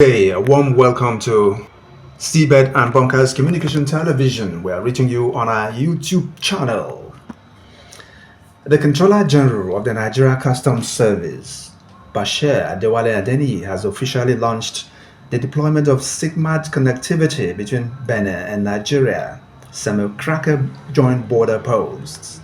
Hey, a warm welcome to Seabed and Bunkers Communication Television. We are reaching you on our YouTube channel. The Controller General of the Nigeria Customs Service, Bashir Adewale Adeni, has officially launched the deployment of SIGMAT connectivity between Benin and Nigeria, Seme joint border posts.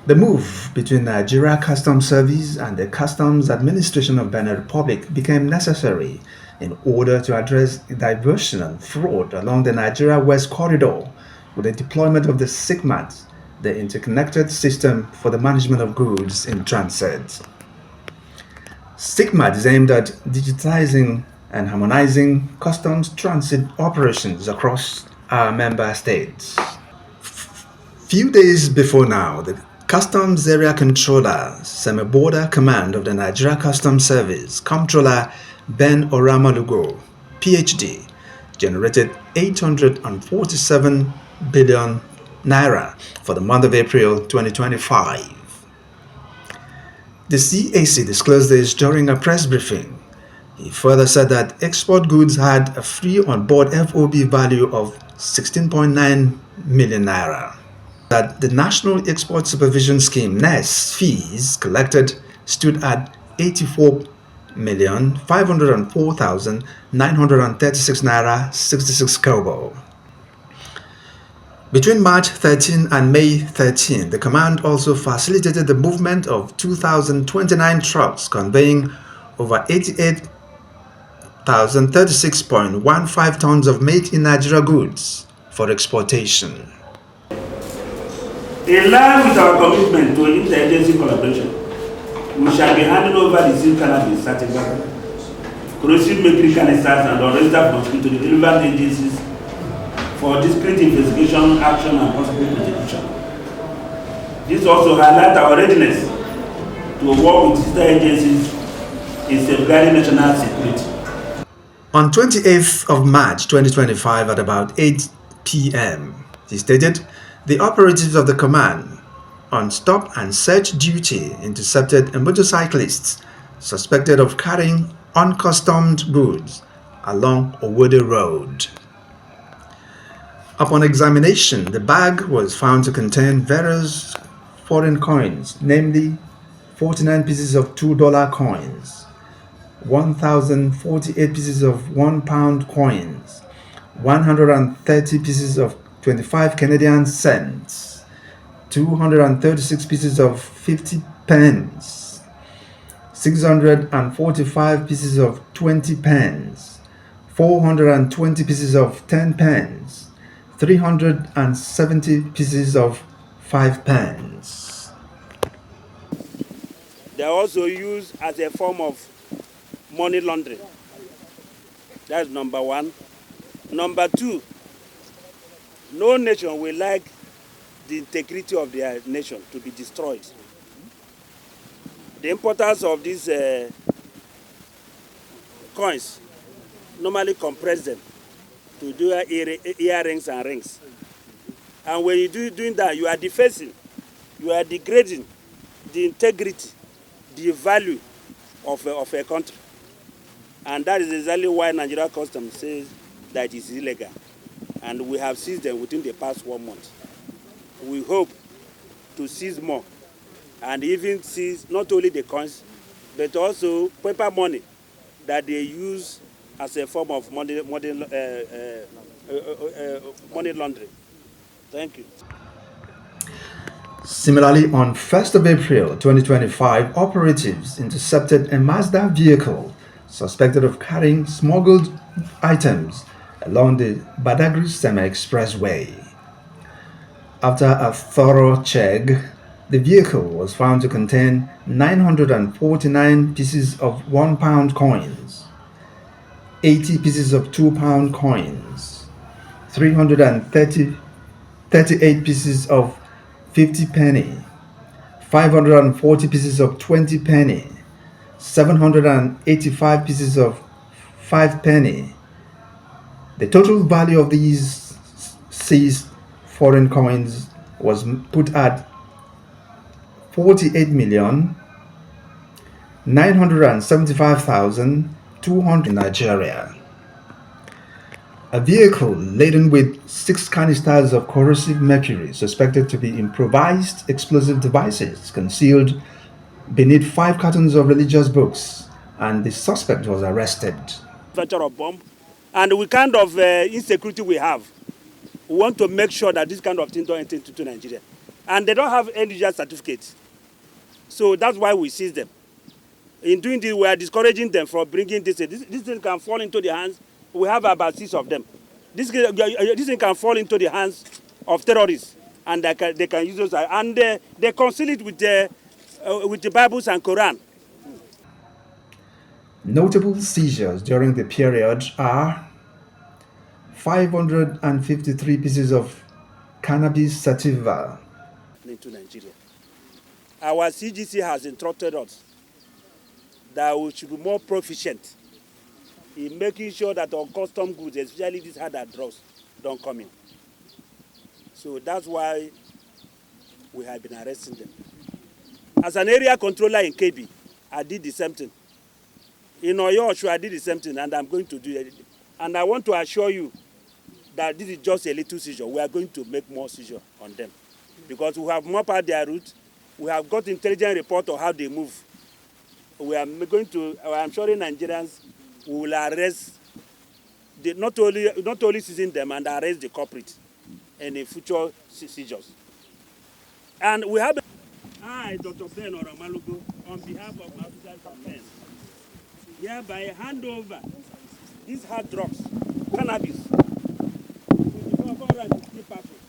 The move between Nigeria Customs Service and the Customs Administration of Benin Republic became necessary in order to address diversion and fraud along the Nigeria West Corridor with the deployment of the SIGMAT, the interconnected system for the management of goods in transit. SIGMAT is aimed at digitizing and harmonizing customs transit operations across our member states. Few days before now, the Customs Area Controller, Seme Border Command of the Nigeria Customs Service, Comptroller Ben Oramalugo, PhD, generated 847 billion naira for the month of April 2025. The CAC disclosed this during a press briefing. He further said that export goods had a free on-board FOB value of 16.9 million naira. That the National Export Supervision Scheme (NES) fees collected stood at 84,504,936 naira 66 kobo. Between March 13 and May 13, the command also facilitated the movement of 2,029 trucks conveying over 88,036.15 tons of made in Nigeria goods for exportation. In line with our commitment to interagency collaboration, we shall be handing over the sealed cannabis certificate, corrosive mercury canisters, and unregistered mosquito to the relevant agencies for discrete investigation, action, and possible prosecution. This also highlights our readiness to work with sister agencies in safeguarding national security. On 28th of March 2025 at about 8 p.m., he stated, the operatives of the command on stop and search duty intercepted a motorcyclist suspected of carrying uncustomed goods along Owode Road. Upon examination, the bag was found to contain various foreign coins, namely 49 pieces of $2 coins, 1,048 pieces of £1 coins, 130 pieces of 25 Canadian cents, 236 pieces of 50 pence, 645 pieces of 20 pence, 420 pieces of 10 pence, 370 pieces of 5 pence. They are also used as a form of money laundering. That's number one. Number two, no nation will like the integrity of their nation to be destroyed. The importance of these coins normally compress them to do earrings and rings. And when you doing that, you are defacing, you are degrading the integrity, the value of a country. And that is exactly why Nigeria Customs says that it is illegal. And we have seized them within the past 1 month. We hope to seize more and even seize not only the coins, but also paper money that they use as a form of money laundering. Thank you. Similarly, on 1st of April 2025, operatives intercepted a Mazda vehicle suspected of carrying smuggled items along the Badagry-Seme Expressway. After a thorough check, the vehicle was found to contain 949 pieces of £1 coins, 80 pieces of £2 coins, 338 pieces of 50 penny, 540 pieces of 20 penny, 785 pieces of 5 penny. The total value of these seized foreign coins was put at 48,975,200 200 in Nigeria. A vehicle laden with 6 canisters of corrosive mercury suspected to be improvised explosive devices concealed beneath 5 cartons of religious books, and the suspect was arrested. Manufacture of bomb, and with kind of insecurity we have, we want to make sure that this kind of thing don't enter into Nigeria. And they don't have any certificate. So that's why we seize them. In doing this, we are discouraging them from bringing this. This thing can fall into the hands. We have about 6 of them. This thing can fall into the hands of terrorists, and they can use those. And they conceal it with the Bibles and Quran. Notable seizures during the period are 553 pieces of cannabis sativa. Into Nigeria. Our CGC has instructed us that we should be more proficient in making sure that our custom goods, especially these harder drugs, don't come in. So that's why we have been arresting them. As an area controller in KB, I did the same thing. In Oyo, I did the same thing, and I'm going to do it. And I want to assure you that this is just a little seizure. We are going to make more seizure on them, because we have mapped out their route. We have got intelligent report on how they move. We are going to, I'm sure Nigerians will arrest, not only seizing them, and arrest the culprit in the future seizures. And we have, I, Dr. Ben Oramalugo, on behalf of my officers of defense, hereby hand over these hard drugs, cannabis, 450 parcels.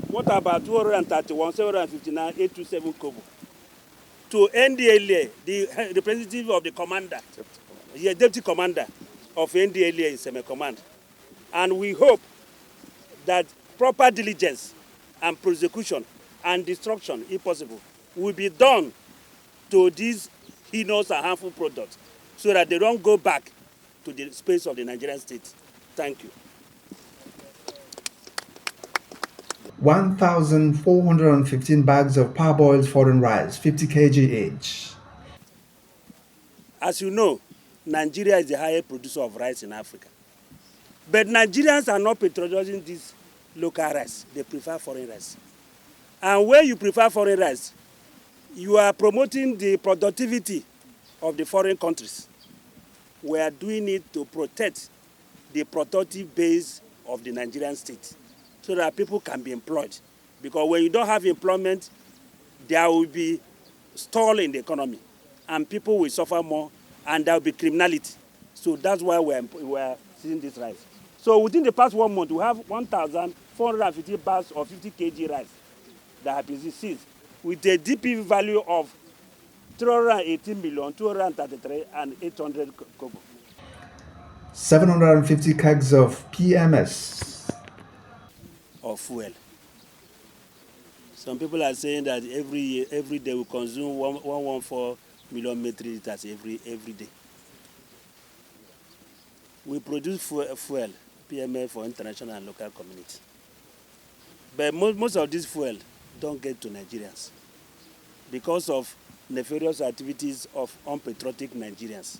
What about 231, 759, 827 kobo? To NDLA, the representative of the commander, the deputy commander of NDLA in Seme Command. And we hope that proper diligence and prosecution and destruction, if possible, will be done to these heinous and harmful products so that they don't go back to the space of the Nigerian state. Thank you. 1,415 bags of parboiled foreign rice, 50 kg each. As you know, Nigeria is the highest producer of rice in Africa. But Nigerians are not patronizing this local rice. They prefer foreign rice. And when you prefer foreign rice, you are promoting the productivity of the foreign countries. We are doing it to protect the productive base of the Nigerian state so that people can be employed. Because when you don't have employment, there will be stall in the economy, and people will suffer more, and there will be criminality. So that's why we are seeing this rice. So within the past 1 month, we have 1,450 bags of 50 kg rice that have been seized with a DP value of 318,233,800 kobo. 750 kegs of PMS. Of fuel. Some people are saying that every day we consume 114 million metric liters every day. We produce fuel, PMA, for international and local community. But most of this fuel don't get to Nigerians because of nefarious activities of unpatriotic Nigerians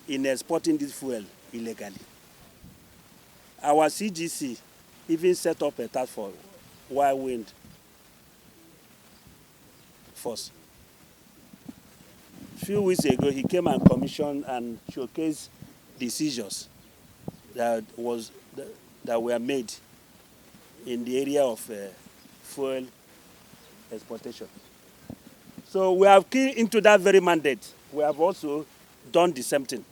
in exporting this fuel illegally. Our CGC even set up a task force, Wild Wind Force. A few weeks ago, he came and commissioned and showcased the seizures that were made in the area of fuel exportation. So we have keyed into that very mandate. We have also done the same thing.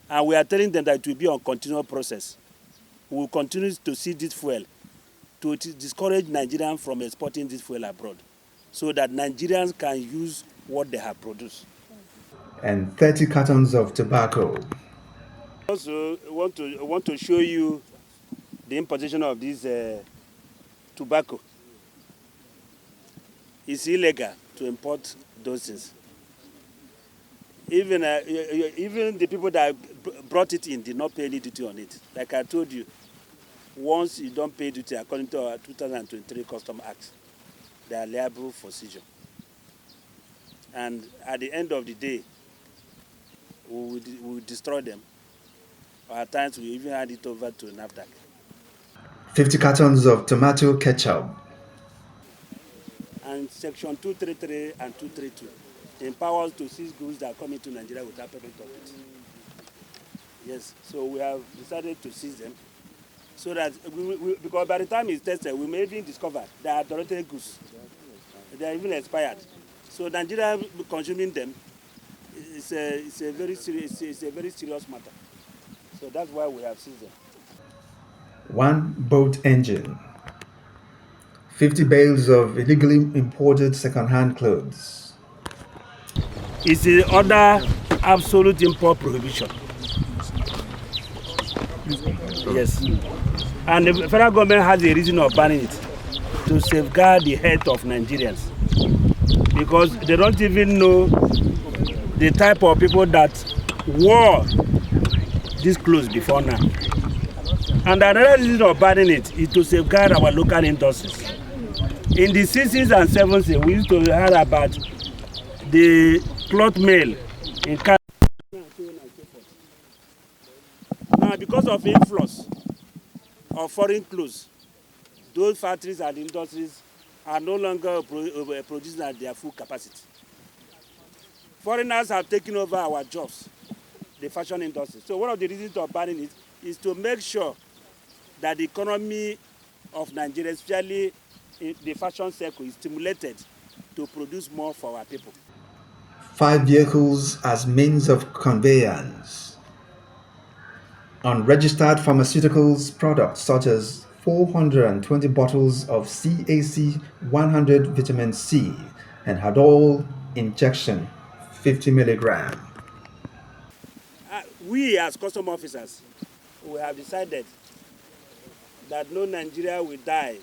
And we are telling them that it will be a continual process. We will continue to see this fuel to discourage Nigerians from exporting this fuel abroad so that Nigerians can use what they have produced. And 30 cartons of tobacco. Also, want to show you the importation of this tobacco. It's illegal to import those things. Even the people that brought it in did not pay any duty on it. Like I told you, once you don't pay duty according to our 2023 Custom Act, they are liable for seizure. And at the end of the day, we will destroy them. Or at times we even hand it over to NAFDAC. 50 cartons of tomato ketchup. And Section 233 and 232 empower us to seize goods that come into Nigeria without payment of it. Yes, so we have decided to seize them so that because by the time it's tested, we may even discover they are adulterated goods. They are even expired. So Nigeria consuming them it's a very serious matter. So that's why we have seized them. One boat engine. 50 bales of illegally imported second-hand clothes. It's the other absolute import prohibition. Yes. And the federal government has a reason of banning it to safeguard the health of Nigerians because they don't even know the type of people that wore these clothes before now. And another reason of banning it is to safeguard our local industries. In the 60s and 70s, we used to hear about the cloth mill in Canada. Now, because of influx of foreign clothes, those factories and industries are no longer producing at their full capacity. Foreigners have taken over our jobs, the fashion industry. So one of the reasons of banning it is to make sure that the economy of Nigeria, especially in the fashion sector, is stimulated to produce more for our people. 5 vehicles as means of conveyance. Unregistered pharmaceuticals products such as 420 bottles of CAC 100 vitamin C and Hadol injection 50 milligram. We as custom officers, we have decided that no Nigeria will die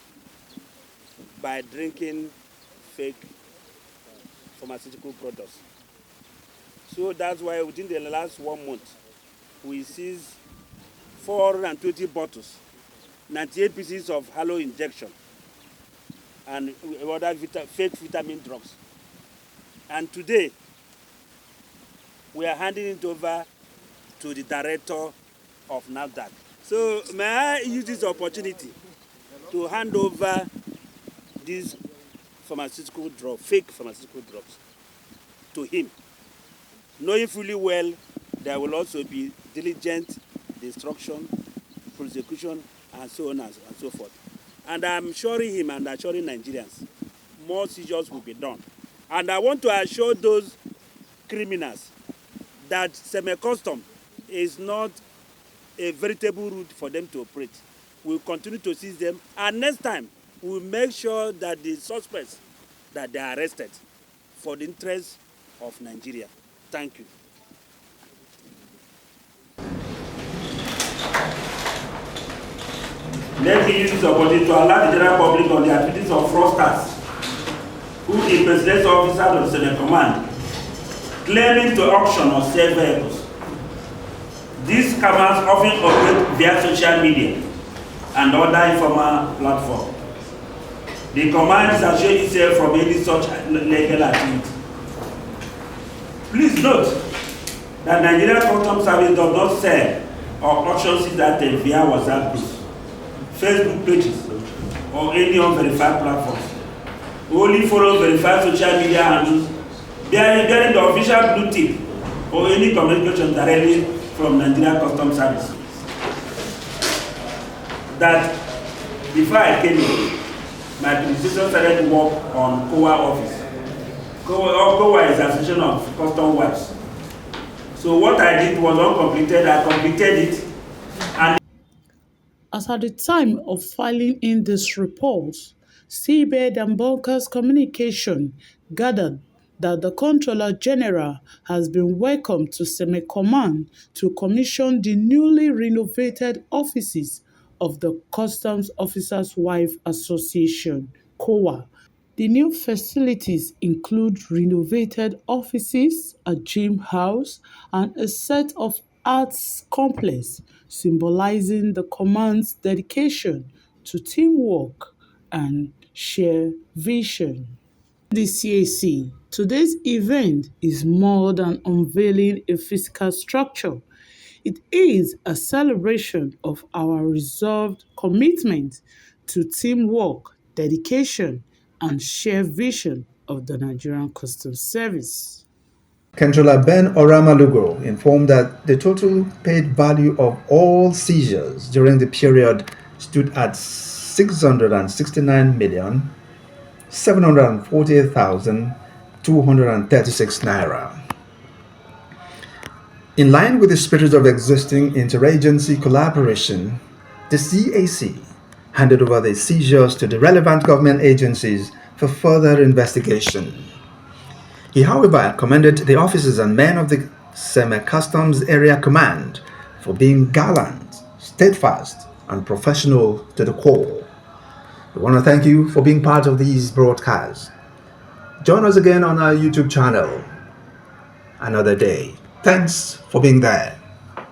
by drinking fake pharmaceutical products. So that's why within the last 1 month, we seized 420 bottles, 98 pieces of halo injection, and other fake vitamin drugs. And today, we are handing it over to the director of NAFDAC. So may I use this opportunity to hand over these fake pharmaceutical drugs to him, knowing fully well there will also be diligent destruction, prosecution, and so on and so forth. And I'm assuring him and assuring Nigerians, more seizures will be done. And I want to assure those criminals that semi-custom is not a veritable route for them to operate. We'll continue to seize them, and next time we'll make sure that the suspects that they are arrested for the interest of Nigeria. Thank you. Let me use this opportunity to alert the general public on the activities of fraudsters who impersonate officers of the Senate Command, claiming to auction or sell vehicles. These scammers often operate via social media and other informal platforms. The command is assuring itself from any such legal activity. Please note that Nigeria Customs Service does not sell or auction seized items via WhatsApp groups, Facebook pages, or any unverified platforms. We only follow verified social media handles bearing the official blue tick or any communication directly from Nigeria Customs Service. That before I came in, my predecessor started work on COA office. COA is Association of Custom Wives. So what I did was uncompleted. I completed it, and As at the time of filing in this report, Seabed and Bulkers Communication gathered that the Controller General has been welcomed to Seme Command to commission the newly renovated offices of the Customs Officers' Wife Association (COWA). The new facilities include renovated offices, a gym house, and a set of arts complex symbolizing the command's dedication to teamwork and shared vision. The CAC Today's event is more than unveiling a physical structure. It is a celebration of our resolved commitment to teamwork, dedication, and shared vision of the Nigerian Customs Service. Controller Ben Oramalugo informed that the total paid value of all seizures during the period stood at 669,748,236 naira. In line with the spirit of existing interagency collaboration, the CAC handed over the seizures to the relevant government agencies for further investigation. He, however, commended the officers and men of the Seme Customs Area Command for being gallant, steadfast, and professional to the core. We want to thank you for being part of these broadcasts. Join us again on our YouTube channel another day. Thanks for being there.